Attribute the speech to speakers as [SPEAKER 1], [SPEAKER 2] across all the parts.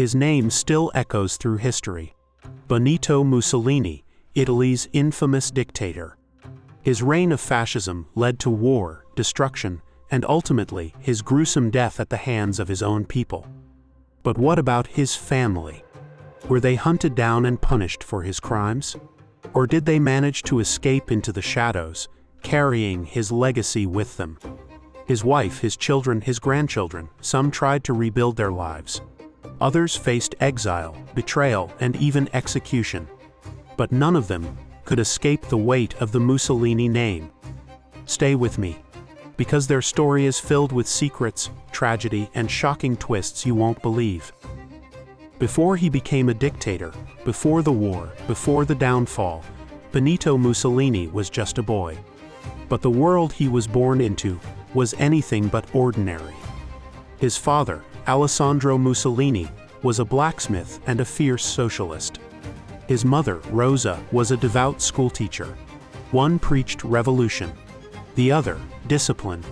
[SPEAKER 1] His name still echoes through history. Benito Mussolini, Italy's infamous dictator. His reign of fascism led to war, destruction, and ultimately his gruesome death at the hands of his own people. But what about his family? Were they hunted down and punished for his crimes? Or did they manage to escape into the shadows, carrying his legacy with them? His wife, his children, his grandchildren, some tried to rebuild their lives. Others faced exile, betrayal, and even execution. But none of them could escape the weight of the Mussolini name. Stay with me, because their story is filled with secrets, tragedy, and shocking twists you won't believe. Before he became a dictator, before the war, before the downfall, Benito Mussolini was just a boy. But the world he was born into was anything but ordinary. His father, Alessandro Mussolini, was a blacksmith and a fierce socialist. His mother, Rosa, was a devout schoolteacher. One preached revolution, the other, discipline.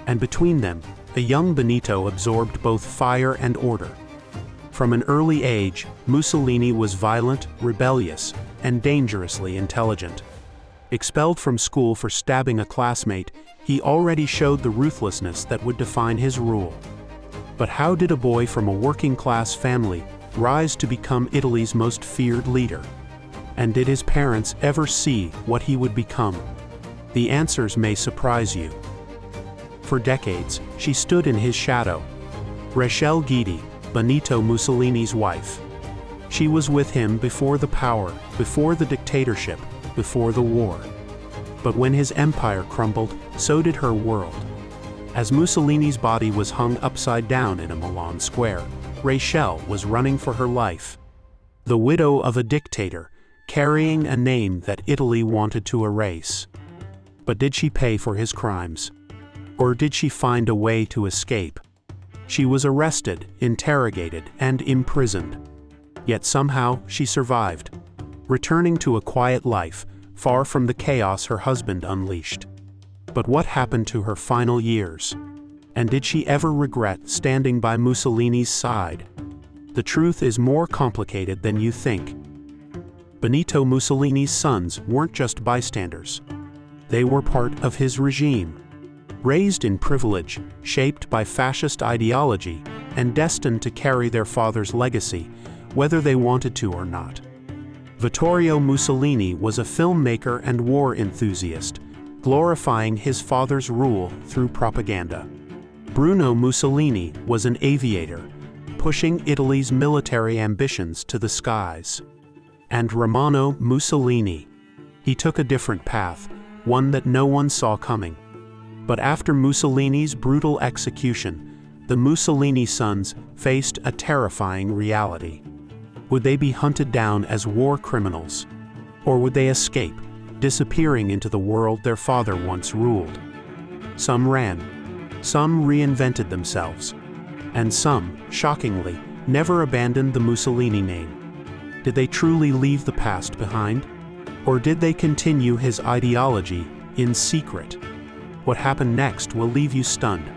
[SPEAKER 1] And between them, a young Benito absorbed both fire and order. From an early age, Mussolini was violent, rebellious, and dangerously intelligent. Expelled from school for stabbing a classmate, he already showed the ruthlessness that would define his rule. But how did a boy from a working-class family rise to become Italy's most feared leader? And did his parents ever see what he would become? The answers may surprise you. For decades, she stood in his shadow. Rachel Guidi, Benito Mussolini's wife. She was with him before the power, before the dictatorship, before the war. But when his empire crumbled, so did her world. As Mussolini's body was hung upside down in a Milan square, Rachel was running for her life. The widow of a dictator, carrying a name that Italy wanted to erase. But did she pay for his crimes? Or did she find a way to escape? She was arrested, interrogated, and imprisoned. Yet somehow she survived, returning to a quiet life, far from the chaos her husband unleashed. But what happened to her final years? And did she ever regret standing by Mussolini's side? The truth is more complicated than you think. Benito Mussolini's sons weren't just bystanders. They were part of his regime. Raised in privilege, shaped by fascist ideology, and destined to carry their father's legacy, whether they wanted to or not. Vittorio Mussolini was a filmmaker and war enthusiast, glorifying his father's rule through propaganda. Bruno Mussolini was an aviator, pushing Italy's military ambitions to the skies. And Romano Mussolini. He took a different path, one that no one saw coming. But after Mussolini's brutal execution, the Mussolini sons faced a terrifying reality. Would they be hunted down as war criminals? Or would they escape, disappearing into the world their father once ruled? Some ran, some reinvented themselves, and some, shockingly, never abandoned the Mussolini name. Did they truly leave the past behind? Or did they continue his ideology in secret? What happened next will leave you stunned.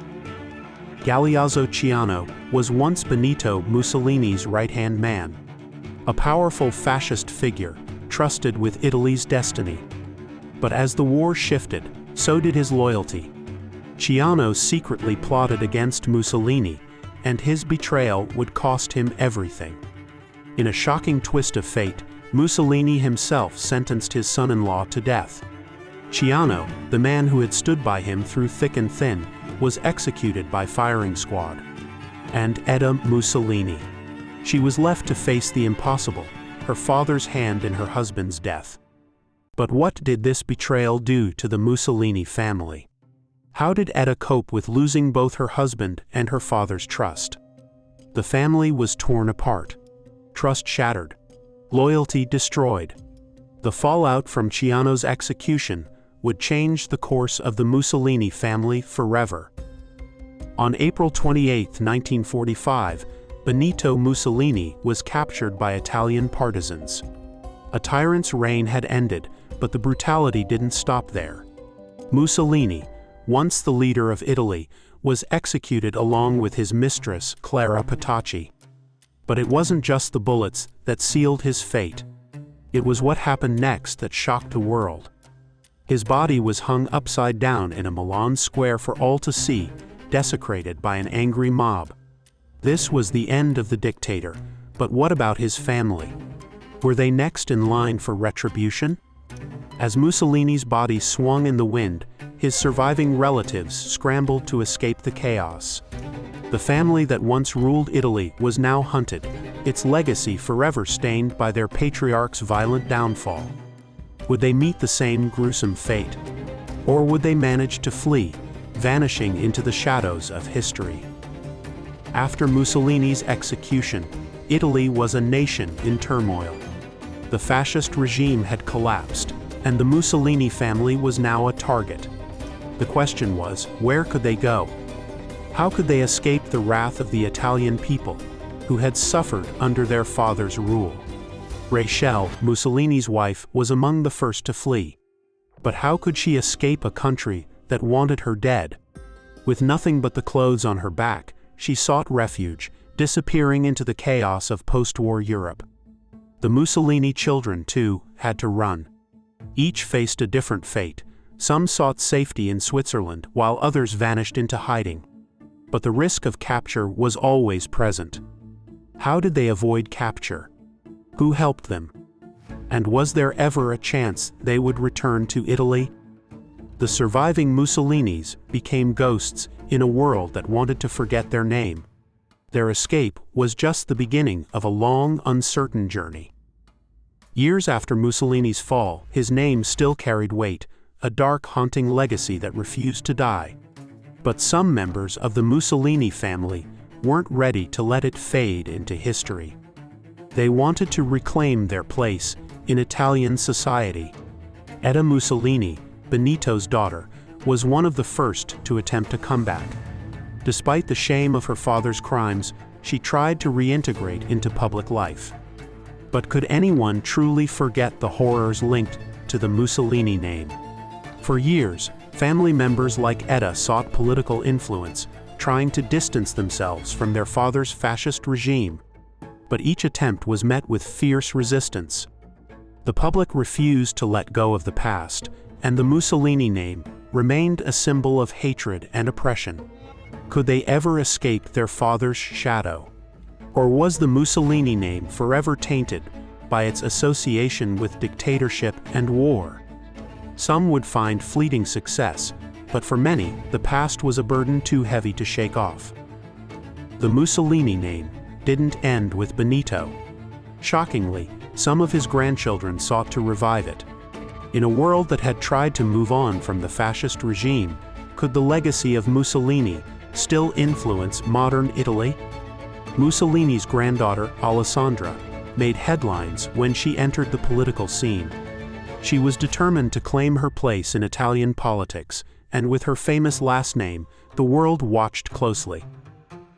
[SPEAKER 1] Galeazzo Ciano was once Benito Mussolini's right-hand man, a powerful fascist figure, trusted with Italy's destiny. But as the war shifted, so did his loyalty. Ciano secretly plotted against Mussolini, and his betrayal would cost him everything. In a shocking twist of fate, Mussolini himself sentenced his son-in-law to death. Ciano, the man who had stood by him through thick and thin, was executed by firing squad. And Edda Mussolini. She was left to face the impossible, her father's hand in her husband's death. But what did this betrayal do to the Mussolini family? How did Edda cope with losing both her husband and her father's trust? The family was torn apart, trust shattered, loyalty destroyed. The fallout from Ciano's execution would change the course of the Mussolini family forever. On April 28, 1945, Benito Mussolini was captured by Italian partisans. A tyrant's reign had ended, but the brutality didn't stop there. Mussolini, once the leader of Italy, was executed along with his mistress, Clara Petacci. But it wasn't just the bullets that sealed his fate. It was what happened next that shocked the world. His body was hung upside down in a Milan square for all to see, desecrated by an angry mob. This was the end of the dictator, but what about his family? Were they next in line for retribution? As Mussolini's body swung in the wind, his surviving relatives scrambled to escape the chaos. The family that once ruled Italy was now hunted, its legacy forever stained by their patriarch's violent downfall. Would they meet the same gruesome fate? Or would they manage to flee, vanishing into the shadows of history? After Mussolini's execution, Italy was a nation in turmoil. The fascist regime had collapsed, and the Mussolini family was now a target. The question was, where could they go? How could they escape the wrath of the Italian people, who had suffered under their father's rule? Rachel, Mussolini's wife, was among the first to flee. But how could she escape a country that wanted her dead? With nothing but the clothes on her back, she sought refuge, disappearing into the chaos of post-war Europe. The Mussolini children, too, had to run. Each faced a different fate. Some sought safety in Switzerland, while others vanished into hiding. But the risk of capture was always present. How did they avoid capture? Who helped them? And was there ever a chance they would return to Italy? The surviving Mussolinis became ghosts in a world that wanted to forget their name. Their escape was just the beginning of a long, uncertain journey. Years after Mussolini's fall, his name still carried weight, a dark, haunting legacy that refused to die. But some members of the Mussolini family weren't ready to let it fade into history. They wanted to reclaim their place in Italian society. Etta Mussolini, Benito's daughter, was one of the first to attempt a comeback. Despite the shame of her father's crimes, she tried to reintegrate into public life. But could anyone truly forget the horrors linked to the Mussolini name? For years, family members like Etta sought political influence, trying to distance themselves from their father's fascist regime. But each attempt was met with fierce resistance. The public refused to let go of the past, and the Mussolini name remained a symbol of hatred and oppression. Could they ever escape their father's shadow? Or was the Mussolini name forever tainted by its association with dictatorship and war? Some would find fleeting success, but for many, the past was a burden too heavy to shake off. The Mussolini name didn't end with Benito. Shockingly, some of his grandchildren sought to revive it. In a world that had tried to move on from the fascist regime, could the legacy of Mussolini still influence modern Italy? Mussolini's granddaughter, Alessandra, made headlines when she entered the political scene. She was determined to claim her place in Italian politics, and with her famous last name, the world watched closely.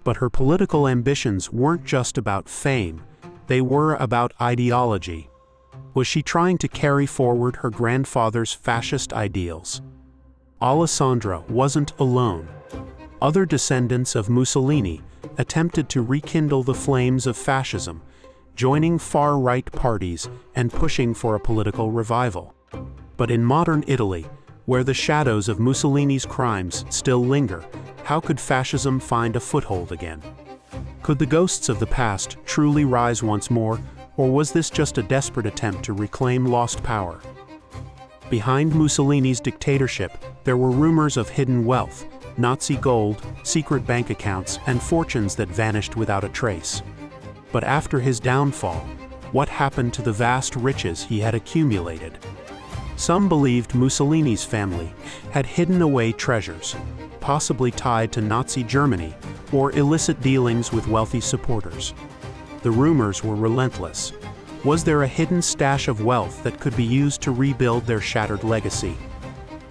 [SPEAKER 1] But her political ambitions weren't just about fame, they were about ideology. Was she trying to carry forward her grandfather's fascist ideals? Alessandra wasn't alone. Other descendants of Mussolini attempted to rekindle the flames of fascism, joining far-right parties and pushing for a political revival. But in modern Italy, where the shadows of Mussolini's crimes still linger, how could fascism find a foothold again? Could the ghosts of the past truly rise once more, or was this just a desperate attempt to reclaim lost power? Behind Mussolini's dictatorship, there were rumors of hidden wealth, Nazi gold, secret bank accounts, and fortunes that vanished without a trace. But after his downfall, what happened to the vast riches he had accumulated? Some believed Mussolini's family had hidden away treasures, possibly tied to Nazi Germany or illicit dealings with wealthy supporters. The rumors were relentless. Was there a hidden stash of wealth that could be used to rebuild their shattered legacy?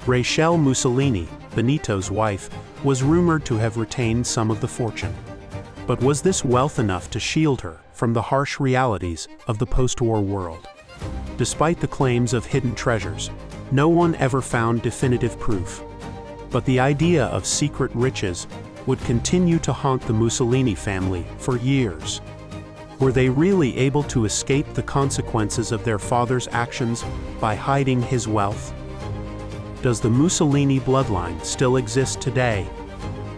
[SPEAKER 1] Rachel Mussolini, Benito's wife, was rumored to have retained some of the fortune. But was this wealth enough to shield her from the harsh realities of the post-war world? Despite the claims of hidden treasures, no one ever found definitive proof. But the idea of secret riches would continue to haunt the Mussolini family for years. Were they really able to escape the consequences of their father's actions by hiding his wealth? Does the Mussolini bloodline still exist today?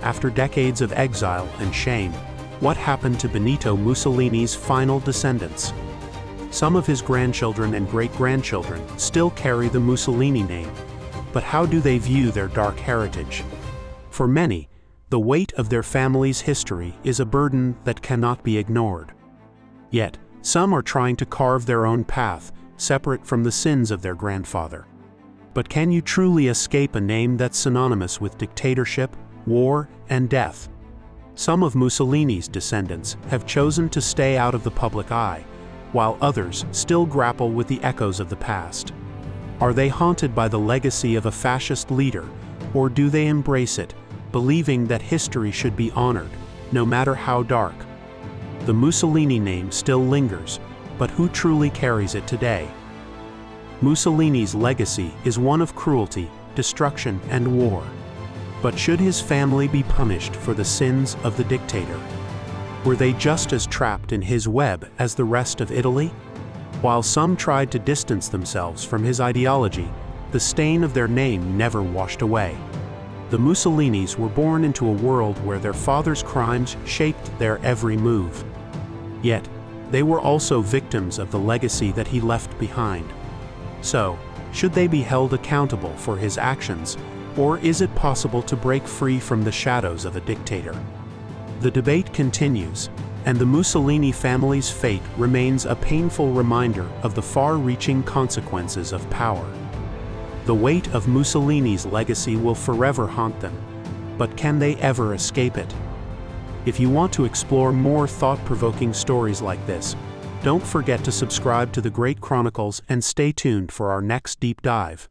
[SPEAKER 1] After decades of exile and shame, what happened to Benito Mussolini's final descendants? Some of his grandchildren and great-grandchildren still carry the Mussolini name, but how do they view their dark heritage? For many, the weight of their family's history is a burden that cannot be ignored. Yet, some are trying to carve their own path, separate from the sins of their grandfather. But can you truly escape a name that's synonymous with dictatorship, war, and death? Some of Mussolini's descendants have chosen to stay out of the public eye, while others still grapple with the echoes of the past. Are they haunted by the legacy of a fascist leader, or do they embrace it, believing that history should be honored, no matter how dark? The Mussolini name still lingers, but who truly carries it today? Mussolini's legacy is one of cruelty, destruction, and war. But should his family be punished for the sins of the dictator? Were they just as trapped in his web as the rest of Italy? While some tried to distance themselves from his ideology, the stain of their name never washed away. The Mussolinis were born into a world where their father's crimes shaped their every move. Yet, they were also victims of the legacy that he left behind. So, should they be held accountable for his actions, or is it possible to break free from the shadows of a dictator? The debate continues, and the Mussolini family's fate remains a painful reminder of the far-reaching consequences of power. The weight of Mussolini's legacy will forever haunt them, but can they ever escape it? If you want to explore more thought-provoking stories like this, don't forget to subscribe to the Great Chronicles and stay tuned for our next deep dive.